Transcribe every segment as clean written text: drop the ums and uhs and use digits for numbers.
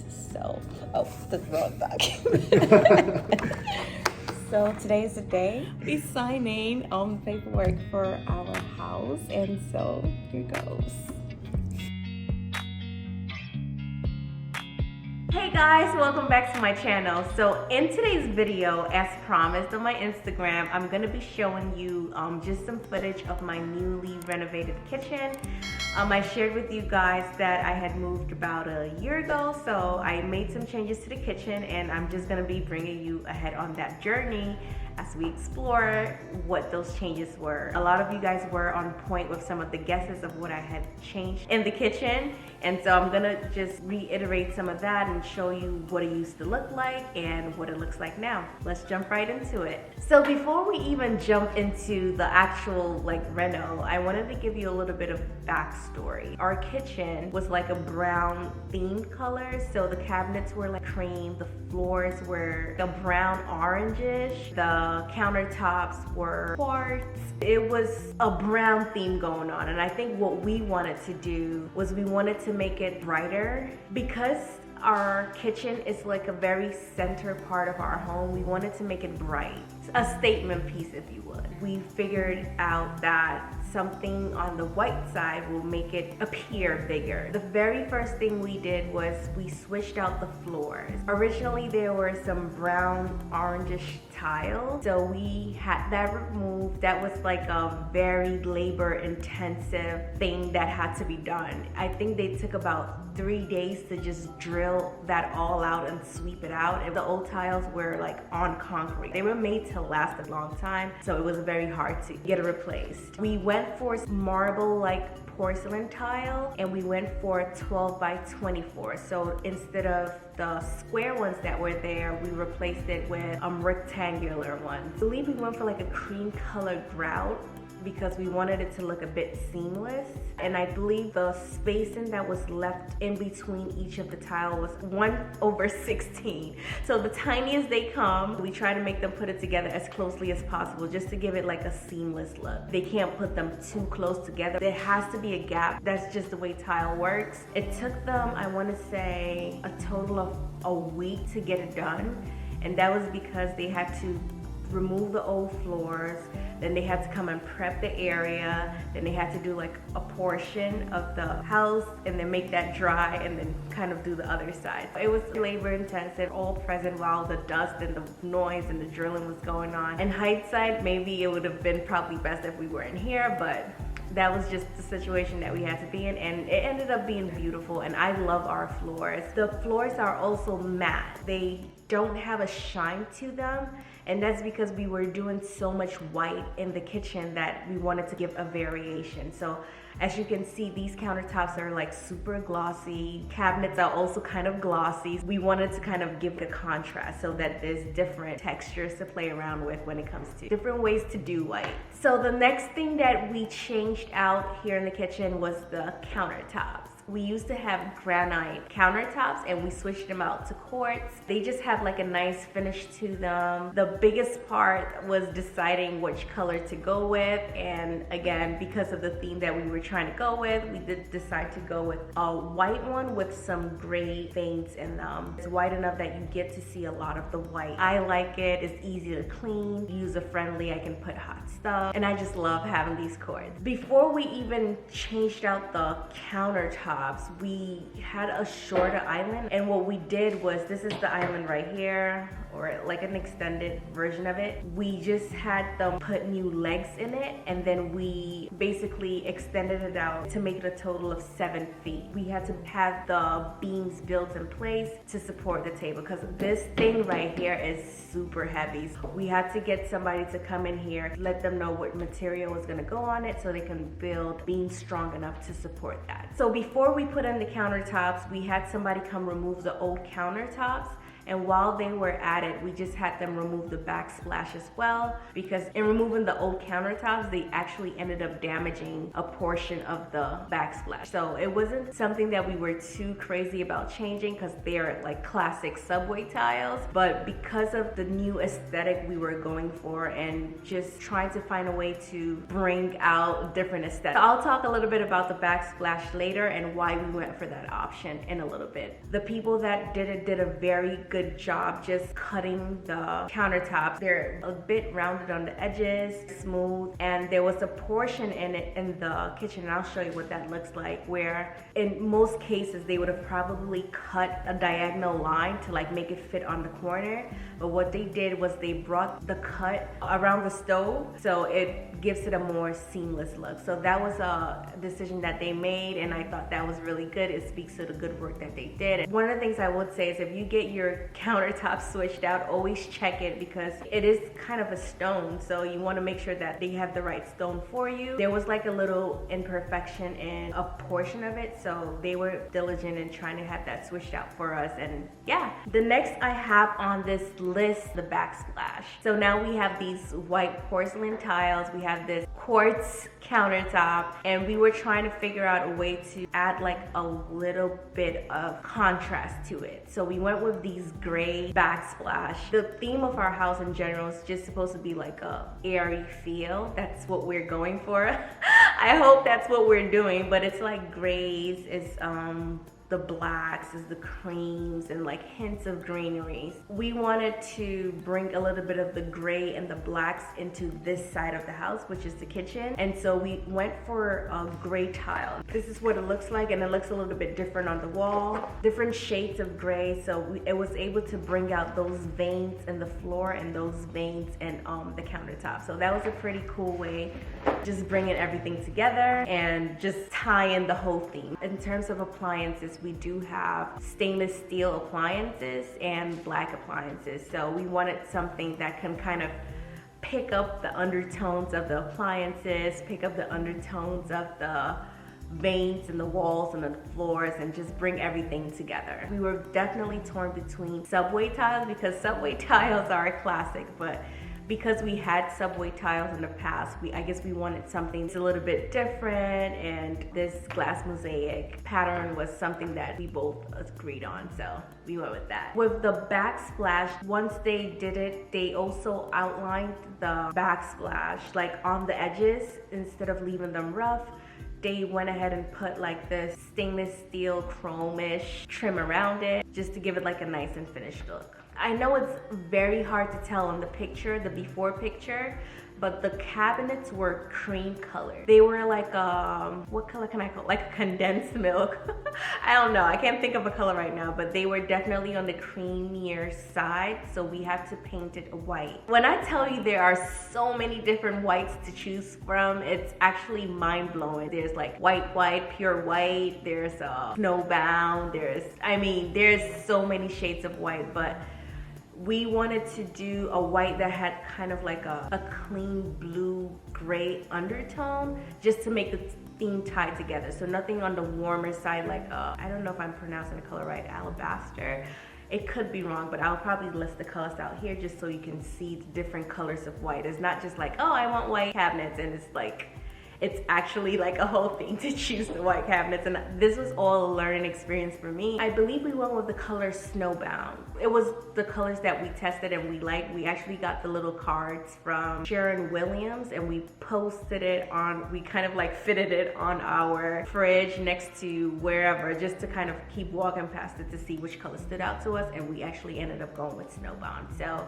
So, oh, the wrong bag. So today is the day we signing paperwork for our house, and so here goes. Hey guys, welcome back to my channel. So in today's video, as promised on my Instagram, I'm gonna be showing you just some footage of my newly renovated kitchen. I shared with you guys that I had moved about a year ago, so I made some changes to the kitchen, and I'm just gonna be bringing you ahead on that journey as we explore what those changes were. A lot of you guys were on point with some of the guesses of what I had changed in the kitchen, and so I'm gonna just reiterate some of that and show you what it used to look like and what it looks like now. Let's jump right into it. So before we even jump into the actual reno, I wanted to give you a little bit of backstory. Our kitchen was like a brown themed color, so the cabinets were like cream, the floors were a brown orangish, the countertops were quartz. It was a brown theme going on, and I think what we wanted to do was we wanted to make it brighter. Because our kitchen is like a very center part of our home, we wanted to make it bright, a statement piece if you would. We figured out that something on the white side will make it appear bigger. The very first thing we did was we switched out the floors. Originally there were some brown orangish tile, so we had that removed. That was like a very labor intensive thing that had to be done. I think they took about 3 days to just drill that all out and sweep it out. And the old tiles were like on concrete. They were made to last a long time, so it was very hard to get it replaced. We went for marble porcelain tile, and we went for 12 by 24. So instead of the square ones that were there, we replaced it with rectangular ones. I believe we went for like a cream colored grout because we wanted it to look a bit seamless. And I believe the spacing that was left in between each of the tile was 1/16. So the tiniest they come, we try to make them put it together as closely as possible just to give it like a seamless look. They can't put them too close together. There has to be a gap. That's just the way tile works. It took them, I want to say, a total of a week to get it done. And that was because they had to remove the old floors, then they had to come and prep the area, then they had to do like a portion of the house and then make that dry and then kind of do the other side. It was labor intensive, all present while the dust and the noise and the drilling was going on. In hindsight, maybe it would have been probably best if we weren't here, but that was just the situation that we had to be in, and it ended up being beautiful, and I love our floors. The floors are also matte. They don't have a shine to them, and that's because we were doing so much white in the kitchen that we wanted to give a variation. So as you can see, these countertops are like super glossy. Cabinets are also kind of glossy. We wanted to kind of give the contrast so that there's different textures to play around with when it comes to different ways to do white. So the next thing that we changed out here in the kitchen was the countertops. We used to have granite countertops and we switched them out to quartz. They just have like a nice finish to them. The biggest part was deciding which color to go with, and again, because of the theme that we were trying to go with, we did decide to go with a white one with some gray veins in them. It's white enough that you get to see a lot of the white. I like it. It's easy to clean, user-friendly. I can put hot stuff, and I just love having these quartz. Before we even changed out the countertop, we had a shorter island, and what we did was, this is the island right here, or like an extended version of it. We just had them put new legs in it, and then we basically extended it out to make it a total of 7 feet. We had to have the beams built in place to support the table, because this thing right here is super heavy. So we had to get somebody to come in here, let them know what material was gonna go on it so they can build beams strong enough to support that. So before we put in the countertops, we had somebody come remove the old countertops And while they were at it, we just had them remove the backsplash as well, because in removing the old countertops, they actually ended up damaging a portion of the backsplash. So it wasn't something that we were too crazy about changing because they're like classic subway tiles, but because of the new aesthetic we were going for and just trying to find a way to bring out different aesthetics. So I'll talk a little bit about the backsplash later and why we went for that option in a little bit. The people that did it did a very good job just cutting the countertops. They're a bit rounded on the edges, smooth, and there was a portion in it in the kitchen, and I'll show you what that looks like, where in most cases they would have probably cut a diagonal line to like make it fit on the corner, but what they did was they brought the cut around the stove so it gives it a more seamless look. So that was a decision that they made, and I thought that was really good. It speaks to the good work that they did. One of the things I would say is if you get your countertop switched out, always check it, because it is kind of a stone, so you want to make sure that they have the right stone for you. There was like a little imperfection in a portion of it, so they were diligent in trying to have that switched out for us. And yeah, the next I have on this list, the backsplash. So now we have these white porcelain tiles, we have this quartz countertop, and we were trying to figure out a way to add like a little bit of contrast to it. So we went with these gray backsplash. The theme of our house in general is just supposed to be like a airy feel. That's what we're going for. I hope that's what we're doing, but it's like grays, it's the blacks, is the creams, and like hints of greeneries. We wanted to bring a little bit of the gray and the blacks into this side of the house, which is the kitchen. And so we went for a gray tile. This is what it looks like, and it looks a little bit different on the wall. Different shades of gray, so it was able to bring out those veins in the floor and those veins in the countertop. So that was a pretty cool way, just bringing everything together and just tie in the whole theme. In terms of appliances, we do have stainless steel appliances and black appliances. So we wanted something that can kind of pick up the undertones of the appliances, pick up the undertones of the veins in the walls and the floors, and just bring everything together. We were definitely torn between subway tiles, because subway tiles are a classic, but because we had subway tiles in the past, I guess we wanted something that's a little bit different, and this glass mosaic pattern was something that we both agreed on, so we went with that. With the backsplash, once they did it, they also outlined the backsplash like on the edges instead of leaving them rough. They went ahead and put like this stainless steel chrome-ish trim around it just to give it like a nice and finished look. I know it's very hard to tell in the picture, the before picture, but the cabinets were cream colored. They were like, what color can I call it? Like condensed milk. I don't know, I can't think of a color right now, but they were definitely on the creamier side, so we had to paint it white. When I tell you there are so many different whites to choose from, it's actually mind-blowing. There's like white, pure white, there's snowbound, there's so many shades of white, but we wanted to do a white that had kind of like a clean blue gray undertone, just to make the theme tie together. So nothing on the warmer side, like I don't know if I'm pronouncing the color right, alabaster. It could be wrong, but I'll probably list the colors out here just so you can see the different colors of white. It's not just like, oh, I want white cabinets, and it's like, it's actually like a whole thing to choose the white cabinets, and this was all a learning experience for me. I believe we went with the color Snowbound. It was the colors that we tested and we liked. We actually got the little cards from Sharon Williams, and we posted it on, we kind of like fitted it on our fridge next to wherever, just to kind of keep walking past it to see which color stood out to us, and we actually ended up going with Snowbound. So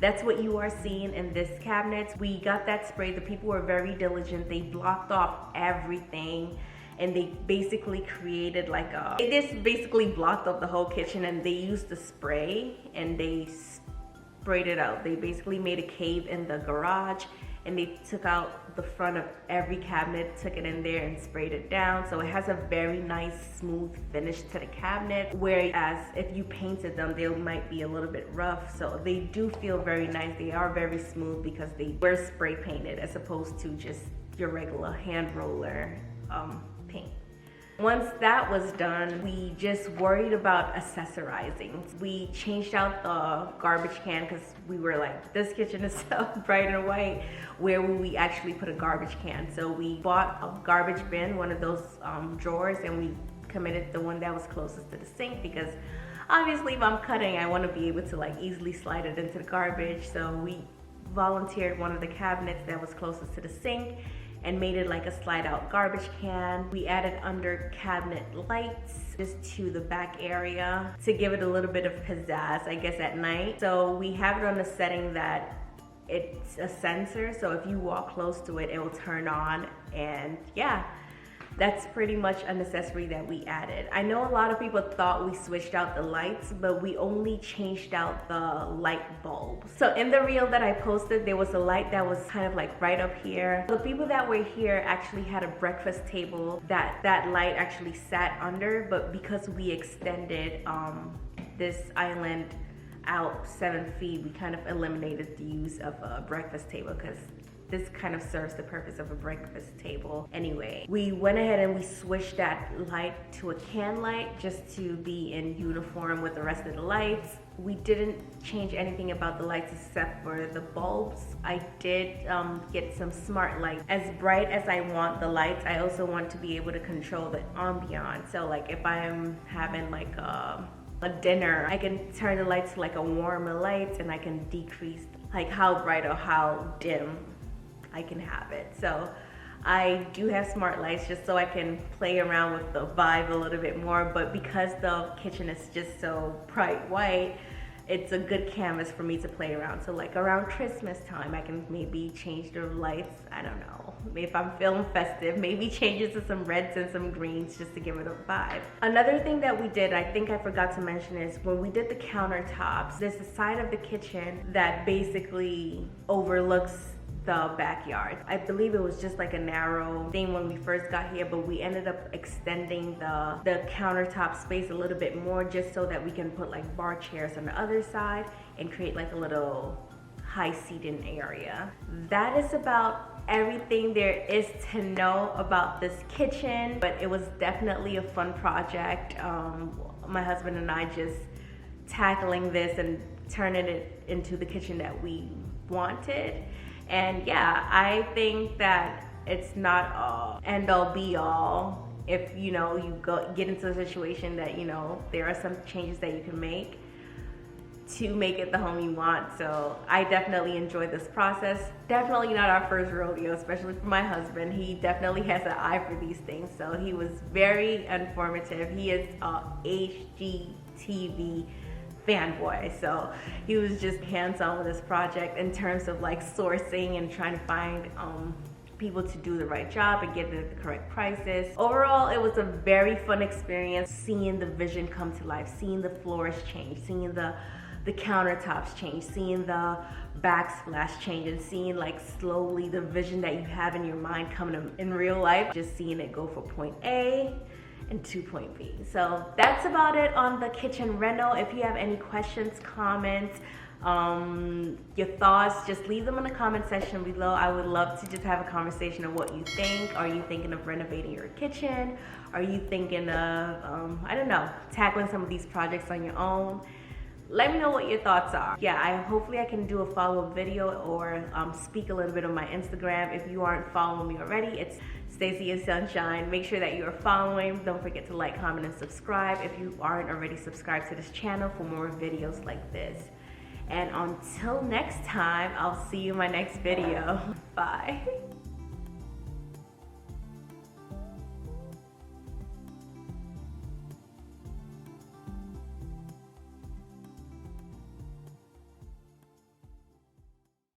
that's what you are seeing in this cabinet. We got that spray. The people were very diligent. They blocked off everything, and they basically created like they just basically blocked off the whole kitchen, and they used the spray and they sprayed it out. They basically made a cave in the garage, and they took out the front of every cabinet, took it in there and sprayed it down. So it has a very nice smooth finish to the cabinet, whereas if you painted them, they might be a little bit rough. So they do feel very nice. They are very smooth because they were spray painted as opposed to just your regular hand roller paint. Once that was done, we just worried about accessorizing. We changed out the garbage can because we were like, this kitchen is so bright and white. Where will we actually put a garbage can? So we bought a garbage bin, one of those drawers, and we committed the one that was closest to the sink because obviously if I'm cutting, I want to be able to like easily slide it into the garbage. So we volunteered one of the cabinets that was closest to the sink and made it like a slide out garbage can. We added under cabinet lights just to the back area to give it a little bit of pizzazz, I guess, at night. So we have it on the setting that it's a sensor, so if you walk close to it, it will turn on. And yeah, that's pretty much a necessity that we added. I know a lot of people thought we switched out the lights, but we only changed out the light bulbs. So in the reel that I posted, there was a light that was kind of like right up here. The people that were here actually had a breakfast table that light actually sat under, but because we extended this island out 7 feet, we kind of eliminated the use of a breakfast table because this kind of serves the purpose of a breakfast table anyway. We went ahead and we switched that light to a can light just to be in uniform with the rest of the lights. We didn't change anything about the lights except for the bulbs. I did get some smart lights. As bright as I want the lights, I also want to be able to control the ambiance. So like if I'm having like a dinner, I can turn the lights to like a warmer light, and I can decrease like how bright or how dim I can have it. So I do have smart lights just so I can play around with the vibe a little bit more, but because the kitchen is just so bright white, it's a good canvas for me to play around. So like around Christmas time, I can maybe change the lights. I don't know, if I'm feeling festive, maybe change it to some reds and some greens just to give it a vibe. Another thing that we did, I think I forgot to mention, is when we did the countertops, there's a side of the kitchen that basically overlooks the backyard. I believe it was just like a narrow thing when we first got here, but we ended up extending the countertop space a little bit more just so that we can put like bar chairs on the other side and create like a little high seating area. That is about everything there is to know about this kitchen, but it was definitely a fun project. My husband and I just tackling this and turning it into the kitchen that we wanted. And yeah, I think that it's not all end all be all. If you get into a situation that there are some changes that you can make to make it the home you want. So I definitely enjoyed this process. Definitely not our first rodeo, especially for my husband. He definitely has an eye for these things. So he was very informative. He is a HGTV fanboy, so he was just hands-on with this project in terms of like sourcing and trying to find people to do the right job and get it at the correct prices. Overall, it was a very fun experience seeing the vision come to life, seeing the floors change, seeing the countertops change, seeing the backsplash change, and seeing like slowly the vision that you have in your mind coming in real life, just seeing it go from point A and to point B. So that's about it on the kitchen reno. If you have any questions, comments, your thoughts, just leave them in the comment section below. I would love to just have a conversation of what you think. Are you thinking of renovating your kitchen? Are you thinking of, I don't know, tackling some of these projects on your own? Let me know what your thoughts are. Yeah, hopefully I can do a follow-up video or speak a little bit on my Instagram. If you aren't following me already, it's Stacy and Sunshine. Make sure that you are following. Don't forget to like, comment, and subscribe if you aren't already subscribed to this channel for more videos like this. And until next time, I'll see you in my next video. Bye.